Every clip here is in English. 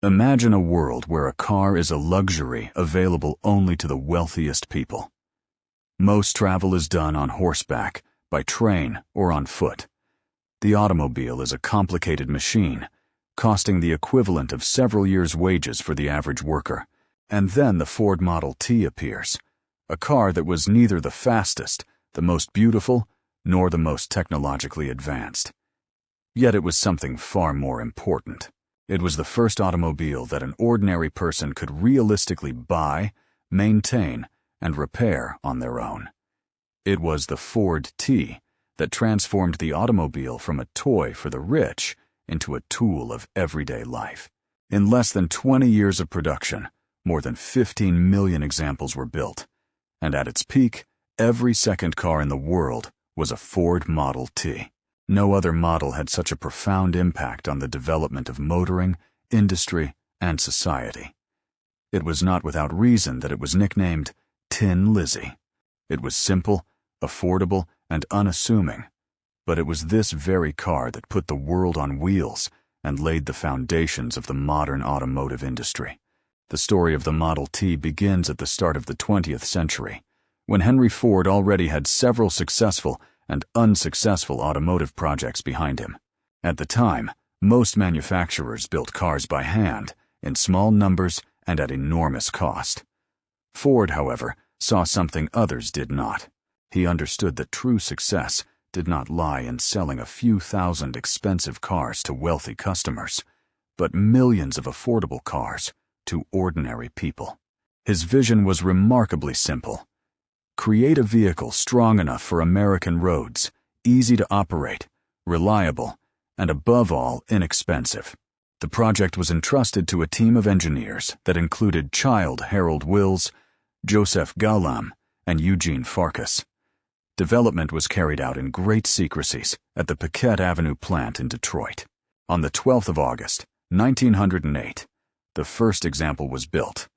Imagine a world where a car is a luxury available only to the wealthiest people. Most travel is done on horseback, by train, or on foot. The automobile is a complicated machine, costing the equivalent of several years' wages for the average worker. And then the Ford Model T appears, a car that was neither the fastest, the most beautiful, nor the most technologically advanced. Yet it was something far more important. It was the first automobile that an ordinary person could realistically buy, maintain, and repair on their own. It was the Ford T that transformed the automobile from a toy for the rich into a tool of everyday life. In less than 20 years of production, more than 15 million examples were built, and at its peak, every second car in the world was a Ford Model T. No other model had such a profound impact on the development of motoring, industry, and society. It was not without reason that it was nicknamed Tin Lizzie. It was simple, affordable, and unassuming, but it was this very car that put the world on wheels and laid the foundations of the modern automotive industry. The story of the Model T begins at the start of the 20th century, when Henry Ford already had several successful and unsuccessful automotive projects behind him. At the time, most manufacturers built cars by hand, in small numbers and at enormous cost. Ford, however, saw something others did not. He understood that true success did not lie in selling a few thousand expensive cars to wealthy customers, but millions of affordable cars to ordinary people. His vision was remarkably simple. Create a vehicle strong enough for American roads, easy to operate, reliable, and above all, inexpensive. The project was entrusted to a team of engineers that included child Harold Wills, Joseph Gaulam, and Eugene Farkas. Development was carried out in great secrecies at the Paquette Avenue plant in Detroit. On the 12th of August, 1908, the first example was built,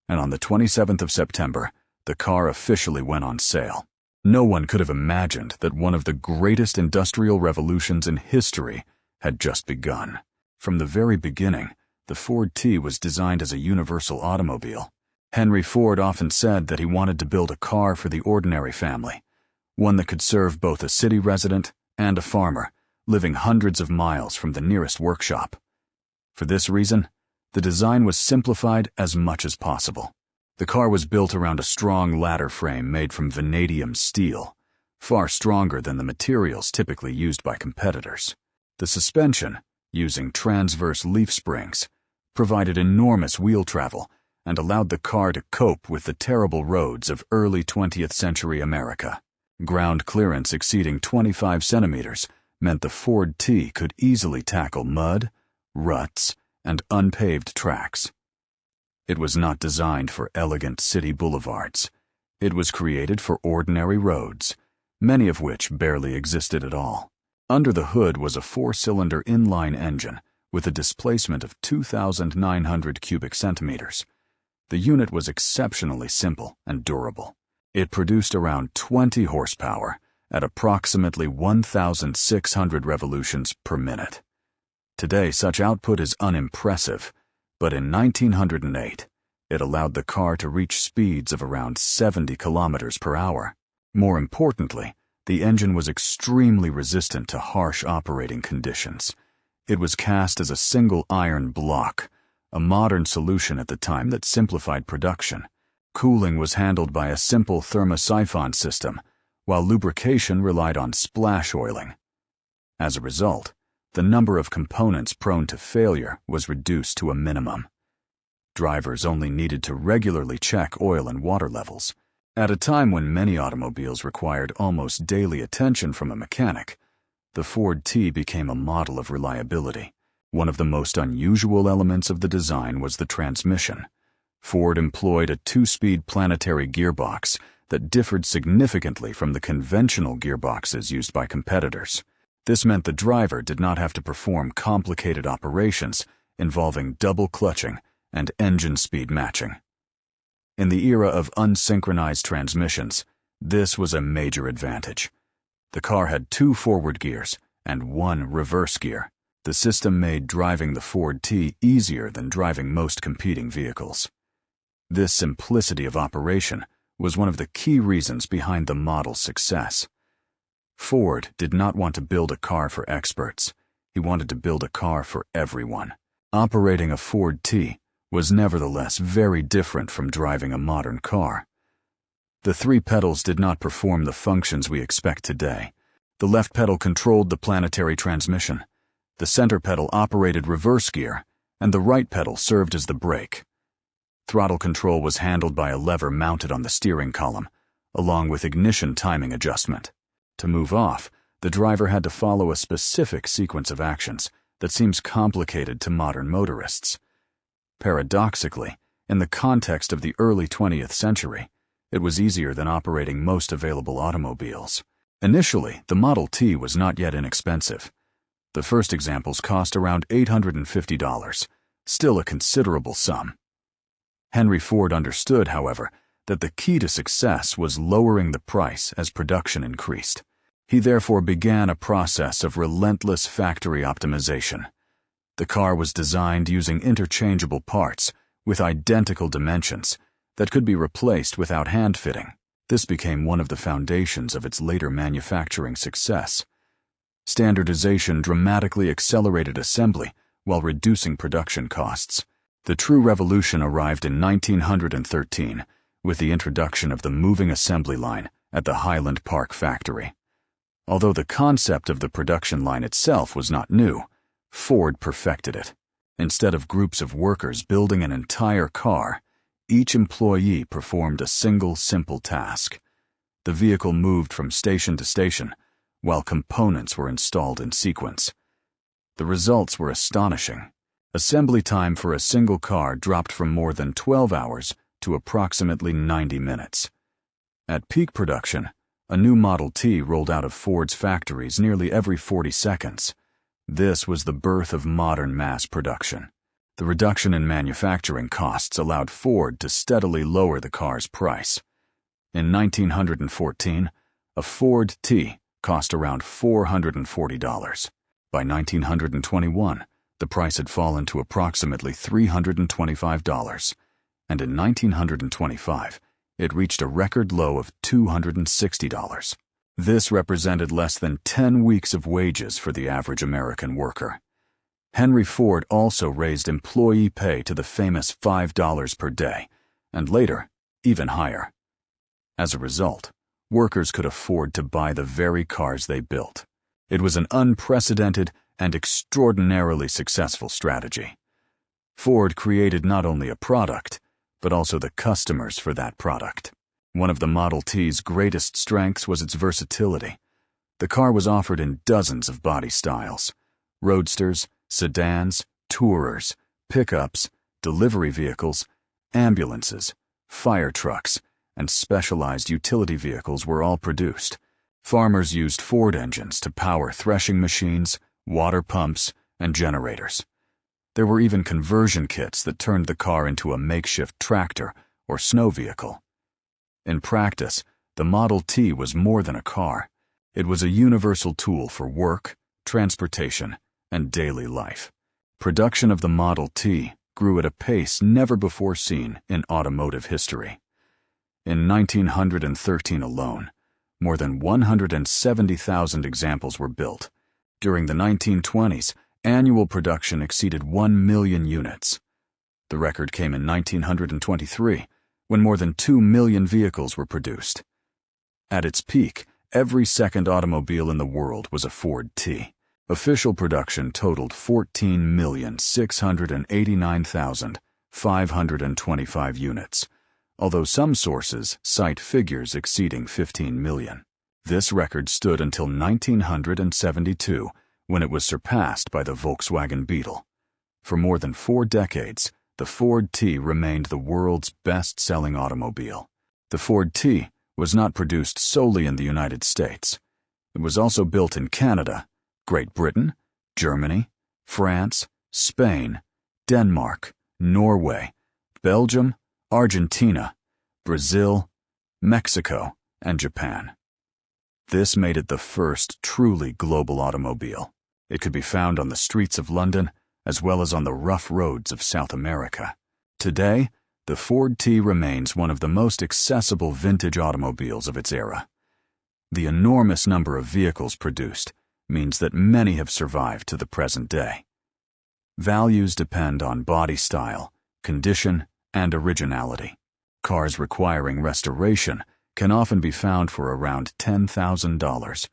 and on the 27th of September, the car officially went on sale. No one could have imagined that one of the greatest industrial revolutions in history had just begun. From the very beginning, the Ford T was designed as a universal automobile. Henry Ford often said that he wanted to build a car for the ordinary family, one that could serve both a city resident and a farmer, living hundreds of miles from the nearest workshop. For this reason, the design was simplified as much as possible. The car was built around a strong ladder frame made from vanadium steel, far stronger than the materials typically used by competitors. The suspension, using transverse leaf springs, provided enormous wheel travel and allowed the car to cope with the terrible roads of early 20th century America. Ground clearance exceeding 25 centimeters meant the Ford T could easily tackle mud, ruts, and unpaved tracks. It was not designed for elegant city boulevards. It was created for ordinary roads, many of which barely existed at all. Under the hood was a 4-cylinder inline engine with a displacement of 2,900 cubic centimeters. The unit was exceptionally simple and durable. It produced around 20 horsepower at approximately 1,600 revolutions per minute. Today, such output is unimpressive, but in 1908, it allowed the car to reach speeds of around 70 kilometers per hour. More importantly, the engine was extremely resistant to harsh operating conditions. It was cast as a single iron block, a modern solution at the time that simplified production. Cooling was handled by a simple thermosiphon system, while lubrication relied on splash oiling. As a result, the number of components prone to failure was reduced to a minimum. Drivers only needed to regularly check oil and water levels. At a time when many automobiles required almost daily attention from a mechanic, the Ford T became a model of reliability. One of the most unusual elements of the design was the transmission. Ford employed a 2-speed planetary gearbox that differed significantly from the conventional gearboxes used by competitors. This meant the driver did not have to perform complicated operations involving double clutching and engine speed matching. In the era of unsynchronized transmissions, this was a major advantage. The car had 2 forward gears and 1 reverse gear. The system made driving the Ford T easier than driving most competing vehicles. This simplicity of operation was one of the key reasons behind the model's success. Ford did not want to build a car for experts. He wanted to build a car for everyone. Operating a Ford T was nevertheless very different from driving a modern car. The three pedals did not perform the functions we expect today. The left pedal controlled the planetary transmission, the center pedal operated reverse gear, and the right pedal served as the brake. Throttle control was handled by a lever mounted on the steering column, along with ignition timing adjustment. To move off, the driver had to follow a specific sequence of actions that seems complicated to modern motorists. Paradoxically, in the context of the early 20th century, it was easier than operating most available automobiles. Initially, the Model T was not yet inexpensive. The first examples cost around $850, still a considerable sum. Henry Ford understood, however, that the key to success was lowering the price as production increased. He therefore began a process of relentless factory optimization. The car was designed using interchangeable parts with identical dimensions that could be replaced without hand fitting. This became one of the foundations of its later manufacturing success. Standardization dramatically accelerated assembly while reducing production costs. The true revolution arrived in 1913 with the introduction of the moving assembly line at the Highland Park factory. Although the concept of the production line itself was not new, Ford perfected it. Instead of groups of workers building an entire car, each employee performed a single simple task. The vehicle moved from station to station, while components were installed in sequence. The results were astonishing. Assembly time for a single car dropped from more than 12 hours to approximately 90 minutes. At peak production, a new Model T rolled out of Ford's factories nearly every 40 seconds. This was the birth of modern mass production. The reduction in manufacturing costs allowed Ford to steadily lower the car's price. In 1914, a Ford T cost around $440. By 1921, the price had fallen to approximately $325, and in 1925, it reached a record low of $260. This represented less than 10 weeks of wages for the average American worker. Henry Ford also raised employee pay to the famous $5 per day, and later, even higher. As a result, workers could afford to buy the very cars they built. It was an unprecedented and extraordinarily successful strategy. Ford created not only a product, but also the customers for that product. One of the Model T's greatest strengths was its versatility. The car was offered in dozens of body styles: roadsters, sedans, tourers, pickups, delivery vehicles, ambulances, fire trucks, and specialized utility vehicles were all produced. Farmers used Ford engines to power threshing machines, water pumps, and generators. There were even conversion kits that turned the car into a makeshift tractor or snow vehicle. In practice, the Model T was more than a car. It was a universal tool for work, transportation, and daily life. Production of the Model T grew at a pace never before seen in automotive history. In 1913 alone, more than 170,000 examples were built. During the 1920s, annual production exceeded 1 million units. The record came in 1923, when more than 2 million vehicles were produced. At its peak, every second automobile in the world was a Ford T. Official production totaled 14,689,525 units, although some sources cite figures exceeding 15 million. This record stood until 1972, when it was surpassed by the Volkswagen Beetle. For more than 4 decades, the Ford T remained the world's best-selling automobile. The Ford T was not produced solely in the United States. It was also built in Canada, Great Britain, Germany, France, Spain, Denmark, Norway, Belgium, Argentina, Brazil, Mexico, and Japan. This made it the first truly global automobile. It could be found on the streets of London as well as on the rough roads of South America. Today, the Ford T remains one of the most accessible vintage automobiles of its era. The enormous number of vehicles produced means that many have survived to the present day. Values depend on body style, condition, and originality. Cars requiring restoration can often be found for around $10,000.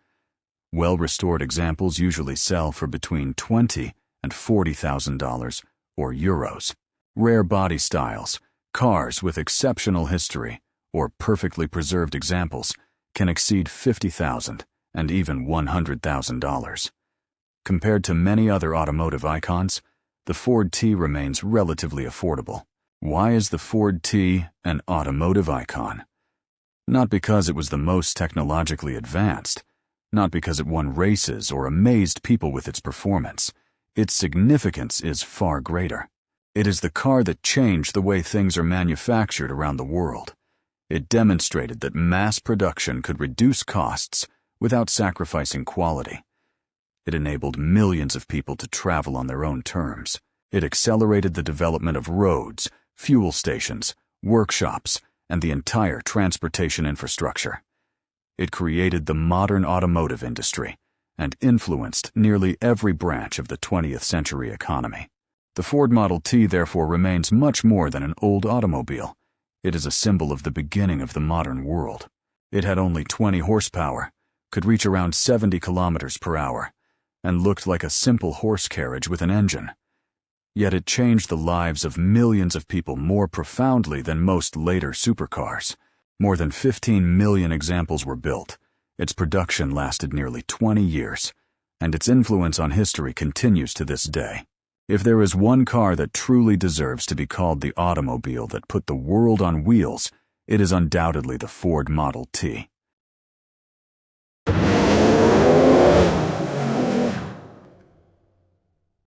Well-restored examples usually sell for between $20,000 and $40,000 or euros. Rare body styles, cars with exceptional history, or perfectly preserved examples can exceed $50,000 and even $100,000. Compared to many other automotive icons, the Ford T remains relatively affordable. Why is the Ford T an automotive icon? Not because it was the most technologically advanced, not because it won races or amazed people with its performance. Its significance is far greater. It is the car that changed the way things are manufactured around the world. It demonstrated that mass production could reduce costs without sacrificing quality. It enabled millions of people to travel on their own terms. It accelerated the development of roads, fuel stations, workshops, and the entire transportation infrastructure. It created the modern automotive industry and influenced nearly every branch of the 20th century economy. The Ford Model T therefore remains much more than an old automobile. It is a symbol of the beginning of the modern world. It had only 20 horsepower, could reach around 70 kilometers per hour, and looked like a simple horse carriage with an engine. Yet it changed the lives of millions of people more profoundly than most later supercars. More than 15 million examples were built. Its production lasted nearly 20 years, and its influence on history continues to this day. If there is one car that truly deserves to be called the automobile that put the world on wheels, it is undoubtedly the Ford Model T.